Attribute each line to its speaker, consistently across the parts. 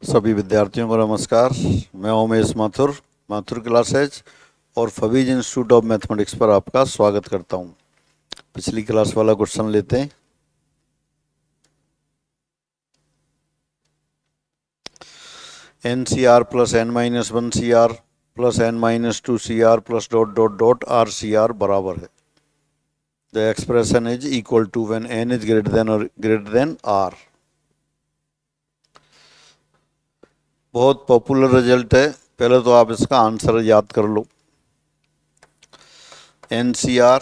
Speaker 1: सभी विद्यार्थियों को नमस्कार। मैं उमेश माथुर, माथुर क्लासेज और फवीज इंस्टीट्यूट ऑफ मैथमेटिक्स पर आपका स्वागत करता हूं। पिछली क्लास वाला क्वेश्चन लेते हैं। N C R plus N minus one C R plus N minus two C R plus dot dot dot R C R बराबर है। The expression is equal to when N is greater than R. बहुत popular result है, पहले तो आप इसका answer याद कर लो। N C R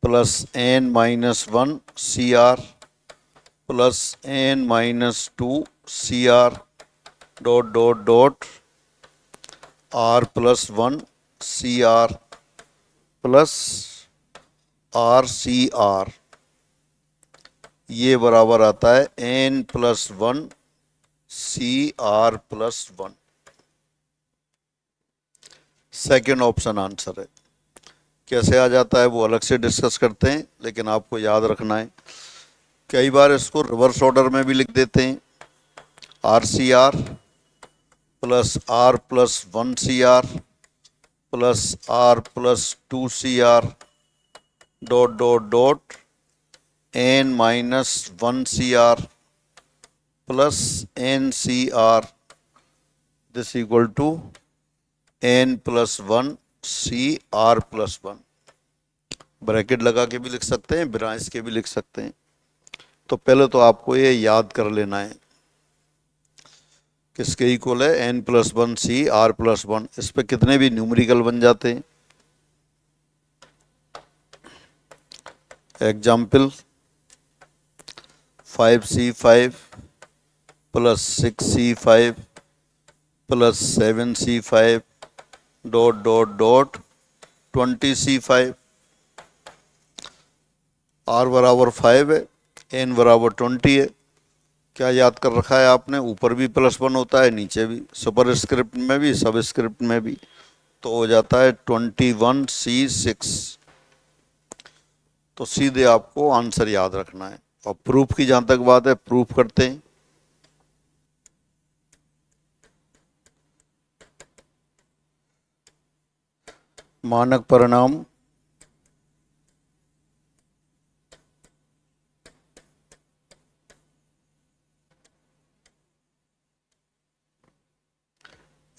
Speaker 1: plus N minus one C R plus N minus two C R dot dot dot are plus one C R plus R C R, ये बराबर आता है N plus one C R plus one. Second option answer है। कैसे आ जाता है वो अलग से डिस्कस करते हैं, लेकिन आपको याद रखना है। कई बार इसको रिवर्स ऑर्डर में भी लिख देते हैं। R C R plus one C R plus R plus two C R dot dot dot N minus one C R plus N C R this equal to N plus one C R plus one. Bracket लगा के भी लिख सकते हैं, बिना इसके भी लिख सकते हैं। तो पहले तो आपको ये याद कर लेना है किसके इक्वल है, N plus one C R plus one. इस पे कितने भी न्यूमेरिकल बन जाते हैं। Example 5C5 plus 6C5 plus 7C5 dot dot dot 20C5। R बराबर 5 है, एन बराबर 20 है। क्या याद कर रखा है आपने, ऊपर भी प्लस वन होता है, नीचे भी, सुपर स्क्रिप्ट में भी, सब स्क्रिप्ट में भी। तो हो जाता है 21C6। तो सीधे आपको आंसर याद रखना है। और प्रूफ की जहां तक बात है, प्रूफ करते हैं। मानक परिणाम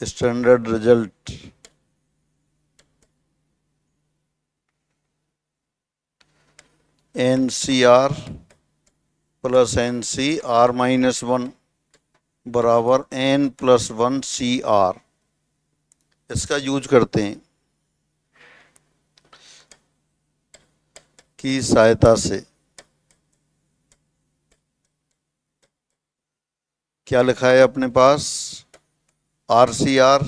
Speaker 1: standard result N C R plus N C R minus one बराबर N plus one C R. इसका यूज करते हैं की सहायता से। क्या लिखा है अपने पास, R C R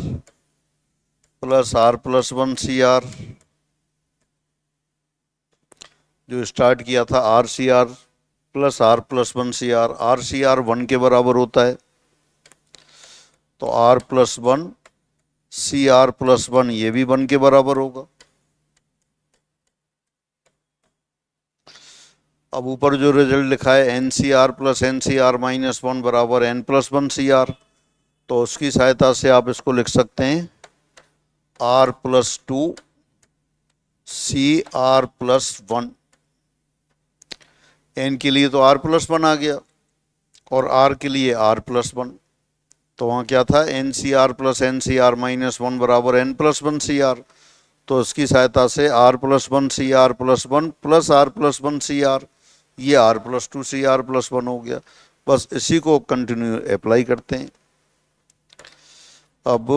Speaker 1: plus one C R. जो स्टार्ट किया था R C R plus one C R one के बराबर होता है। तो R plus one C R plus one, ये भी वन के बराबर होगा। अब ऊपर जो रिजल्ट लिखा है N C R minus one बराबर N plus one C R, तो उसकी सहायता से आप इसको लिख सकते हैं R plus two C R plus one. N के लिए तो आर प्लस वन आ गया और आर के लिए आर प्लस वन। तो वहाँ क्या था, N C R minus one बराबर N plus one C R. तो इसकी सहायता से R plus one C R plus one plus R plus one C R, ये R plus two C R plus one हो गया। बस इसी को कंटिन्यू अप्लाई करते हैं। अब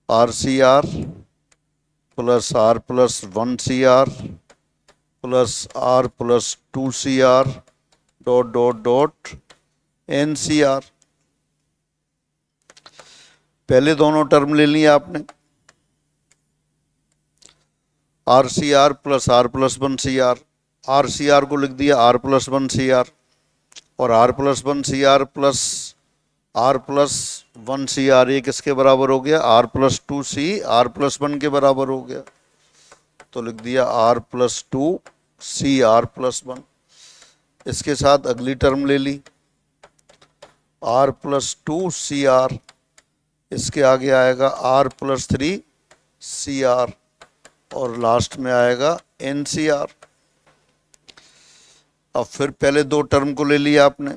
Speaker 1: R C R plus one C R plus two C R dot dot dot N C R. पहले दोनों टर्म ले लिए आपने, R plus one C R को लिख दिया R plus one C R, और R plus one C R plus one C R, ये किसके बराबर हो गया, R plus two C R plus one के बराबर हो गया। तो लिख दिया R plus two C R plus one. इसके साथ अगली टर्म ले ली, आर प्लस 2 CR, इसके आगे आएगा आर प्लस 3 CR और लास्ट में आएगा NCR। अब फिर पहले दो टर्म को ले लिया आपने,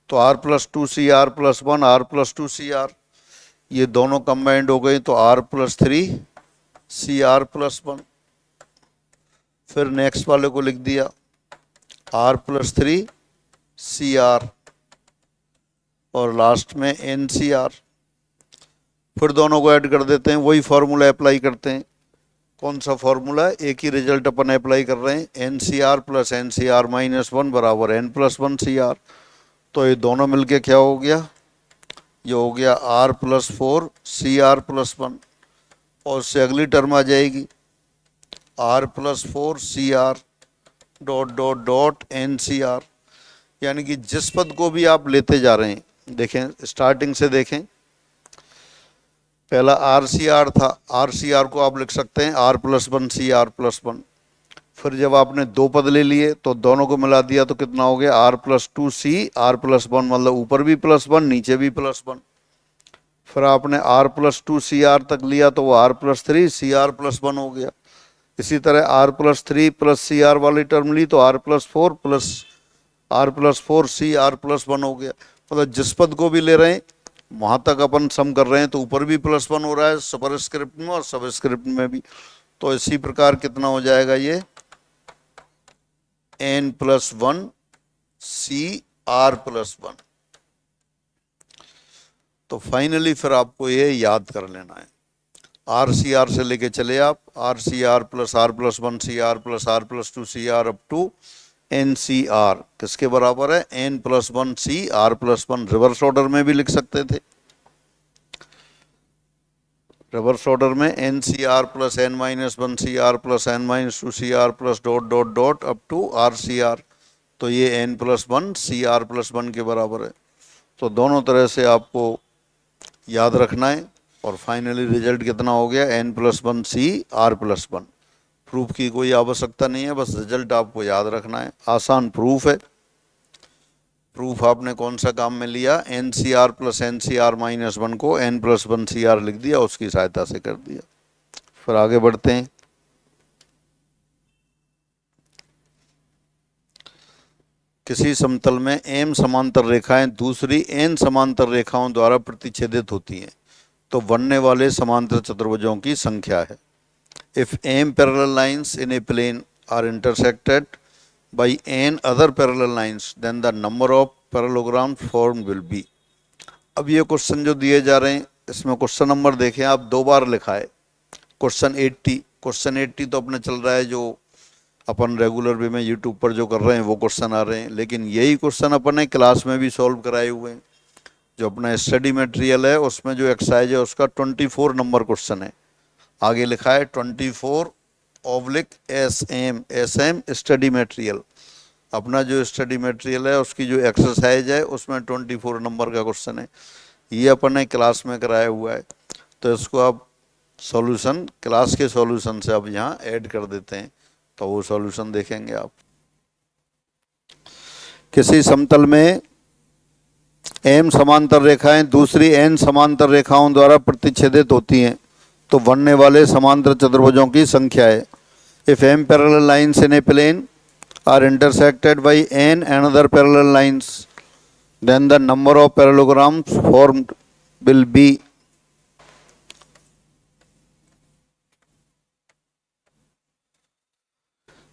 Speaker 1: तो R plus 2 CR plus 1 R plus 2 CR, ये दोनों कंबाइंड हो गई तो आर प्लस 3 CR प्लस 1। फिर नेक्स्ट वाले को लिख दिया आर प्लस 3 CR और लास्ट में NCR। फिर दोनों को ऐड कर देते हैं, वही फॉर्मूला अप्लाई करते हैं। कौन सा फॉर्मूला? एक ही रिजल्ट अपन अप्लाई कर रहे हैं, NCR प्लस NCR माइनस 1 बराबर N प्लस 1 CR। तो ये दोनों मिलके क्या हो गया? ये हो गया R प्लस 4 CR प्लस 1 और उससे अगली टर्म आ जाएगी R plus 4 CR dot dot dot NCR। यानी कि जिस पद को भी आप लेते जा रहे हैं, देखें स्टार्टिंग से देखें, पहला RCR था, RCR को आप लिख सकते हैं R प्लस 1 CR प्लस 1। फिर जब आपने दो पद ले लिए तो दोनों को मिला दिया तो कितना हो गया? R प्लस 2CR प्लस 1, मतलब ऊपर भी प्लस 1 नीचे भी प्लस 1। फिर आपने R प्लस 2CR तक लिया तो वो R प्लस 3 CR प्लस 1 हो गया। इसी तरह R प्लस 3 प्लस CR वाली टर्म ली तो R प्लस 4 CR प्लस 1 हो गया। मतलब जिस पद को भी ले रहे हैं वहां तक अपन सम कर रहे हैं तो ऊपर भी प्लस 1 हो रहा है सुपर स्क्रिप्ट में और सब स्क्रिप्ट में भी। तो इसी प्रकार कितना हो जाएगा ये? N plus 1 CR plus 1। तो फाइनली फिर आपको ये याद कर लेना है, RCR से लेके चले आप, RCR plus R plus 1 CR plus R plus 2 CR up to NCR किसके बराबर है? N plus 1 CR plus 1। Reverse order में भी लिख सकते थे, रिवर्स ऑर्डर में NCR plus N minus 1 CR plus N minus 2 CR plus dot dot dot up to RCR। तो ये N प्लस 1 CR प्लस 1 के बराबर है। तो दोनों तरह से आपको याद रखना है और फाइनली रिजल्ट कितना हो गया? N plus 1 CR plus 1। Proof की कोई आवश्यकता नहीं है, बस रिजल्ट आपको याद रखना है। आसान प्रूफ है। प्रूफ आपने कौन सा काम में लिया? NCR प्लस NCR माइनस 1 को N प्लस 1 CR लिख दिया, उसकी सहायता से कर दिया। फिर आगे बढ़ते हैं। किसी समतल में M समांतर रेखाएं दूसरी N समांतर रेखाओं द्वारा प्रतिच्छेदित होती हैं तो बनने वाले समांतर चतुर्भुजों की संख्या है। If M parallel lines in a plane are intersected by N other parallel lines, then the number of parallelograms formed will be। अब ये क्वेश्चन जो दिए जा रहे हैं इसमें क्वेश्चन नंबर देखें आप, दो बार लिखा है क्वेश्चन 80। क्वेश्चन 80 तो अपने चल रहा है जो अपन रेगुलर वे में यूट्यूब पर जो कर रहे हैं वो क्वेश्चन आ रहे हैं, लेकिन यही क्वेश्चन अपन ने क्लास में भी सॉल्व कराए हुए हैं। जो अपना स्टडी मटेरियल है उसमें जो एक्सरसाइज है उसका 24 नंबर क्वेश्चन है। आगे लिखा है 24/SM स्टडी मटेरियल। अपना जो स्टडी मटेरियल है उसकी जो एक्सरसाइज है उसमें 24 नंबर का क्वेश्चन है। ये अपन ने क्लास में कराया हुआ है, तो इसको आप सॉल्यूशन क्लास के सॉल्यूशन से अब यहाँ ऐड कर देते हैं तो वो सॉल्यूशन देखेंगे आप। किसी समतल में M समांतर रेखाएं दूसरी N समांतर रेखाओं द्वारा प्रतिच्छेदित होती हैं तो बनने वाले समांतर चतुर्भुजों की संख्या है। If M parallel lines in a plane are intersected by N another parallel lines, then the number of parallelograms formed will be।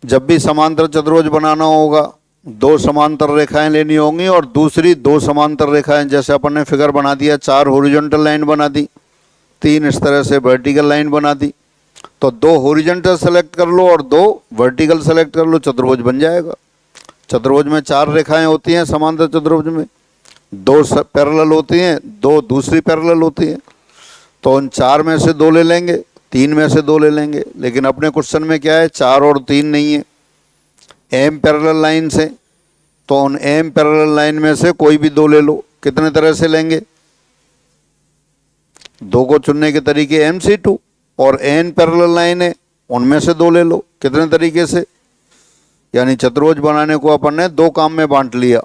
Speaker 1: जब भी समांतर चतुर्भुज बनाना होगा दो समांतर रेखाएं लेनी होंगी और दूसरी दो समांतर रेखाएं, जैसे अपन ने फिगर बना दिया, 4 हॉरिजॉन्टल लाइन बना दी, 3 इस तरह से वर्टिकल लाइन बना दी, तो 2 हॉरिजॉन्टल सेलेक्ट कर लो और 2 वर्टिकल सेलेक्ट कर लो, चतुर्भुज बन जाएगा। चतुर्भुज में 4 रेखाएं होती हैं, समांतर चतुर्भुज में 2 पैरेलल होती हैं, 2 दूसरी पैरेलल होती हैं। तो उन 4 में से 2 ले लेंगे, 3 में से 2 ले लेंगे, लेकिन अपने क्वेश्चन में क्या है? 4 और 3 नहीं है, M पैरेलल लाइन से, तो उन M पैरेलल लाइन में से कोई भी 2 ले लो। कितने तरह से लेंगे? 2 को चुनने के तरीके MC2 और N पैरेलल लाइन है उनमें से 2 ले लो। कितने तरीके से? यानी चतुर्भुज बनाने को अपन ने दो काम में बांट लिया,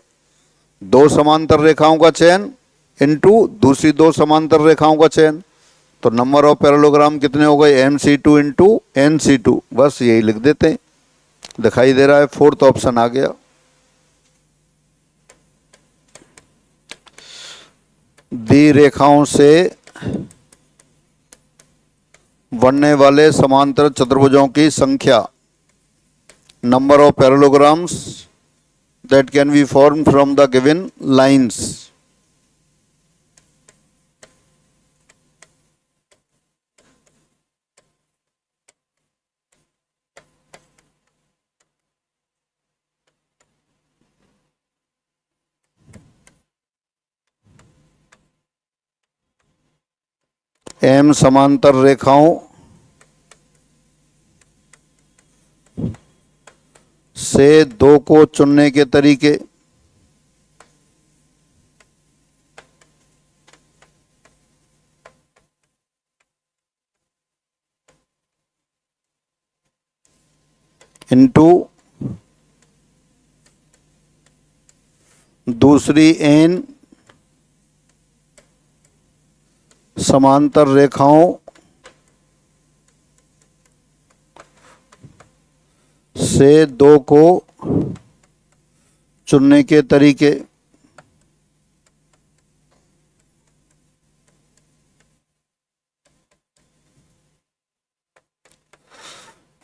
Speaker 1: दो समांतर रेखाओं का चयन इनटू दूसरी दो समांतर रेखाओं का चयन। तो नंबर ऑफ पैरेललोग्राम कितने हो गए, MC2 इंटू NC2, बस यही लिख देते हैं। दिखाई दे रहा है, फोर्थ ऑप्शन आ गया। दी रेखाओं से बनने वाले समांतर चतुर्भुजों की संख्या, number of parallelograms that can be formed from the given lines। M समांतर रेखाओं से दो को चुनने के तरीके, इनटू दूसरी n समांतर रेखाओं से दो को चुनने के तरीके।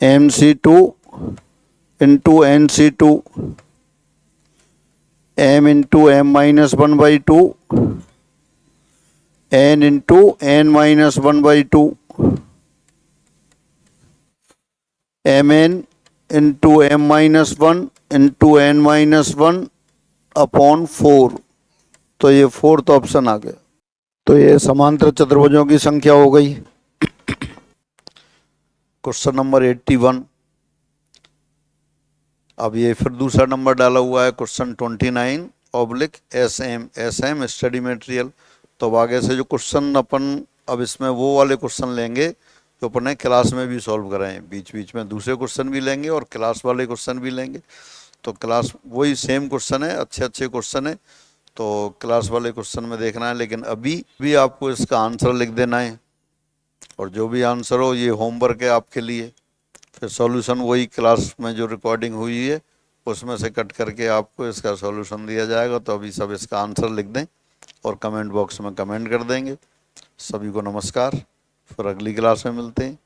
Speaker 1: MC2 into NC2, M into M-1/2, N into N-1/2, Mn into M-1 into N-1/4। तो ये फोर्थ ऑप्शन आ गया। तो ये समांतर चतुर्भुजों की संख्या हो गई। Question number 81। अब ये फिर दूसरा नंबर डाला हुआ है, question 29/SM। SM study material. तो अब आगे से जो क्वेश्चन अपन अब इसमें वो वाले क्वेश्चन लेंगे जो अपन ने क्लास में भी सॉल्व कराए, बीच बीच में दूसरे क्वेश्चन भी लेंगे और क्लास वाले क्वेश्चन भी लेंगे। तो क्लास वही सेम क्वेश्चन है, अच्छे अच्छे क्वेश्चन है, तो क्लास वाले क्वेश्चन में देखना है। लेकिन अभी भी आपको इसका आंसर लिख देना है, और जो भी आंसर हो ये होमवर्क है आपके लिए। फिर सॉल्यूशन वही क्लास में जो रिकॉर्डिंग हुई है उसमें से कट करके आपको इसका सॉल्यूशन दिया जाएगा। तो अभी सब इसका आंसर लिख दें और कमेंट बॉक्स में कमेंट कर देंगे। सभी को नमस्कार, फिर अगली क्लास में मिलते हैं।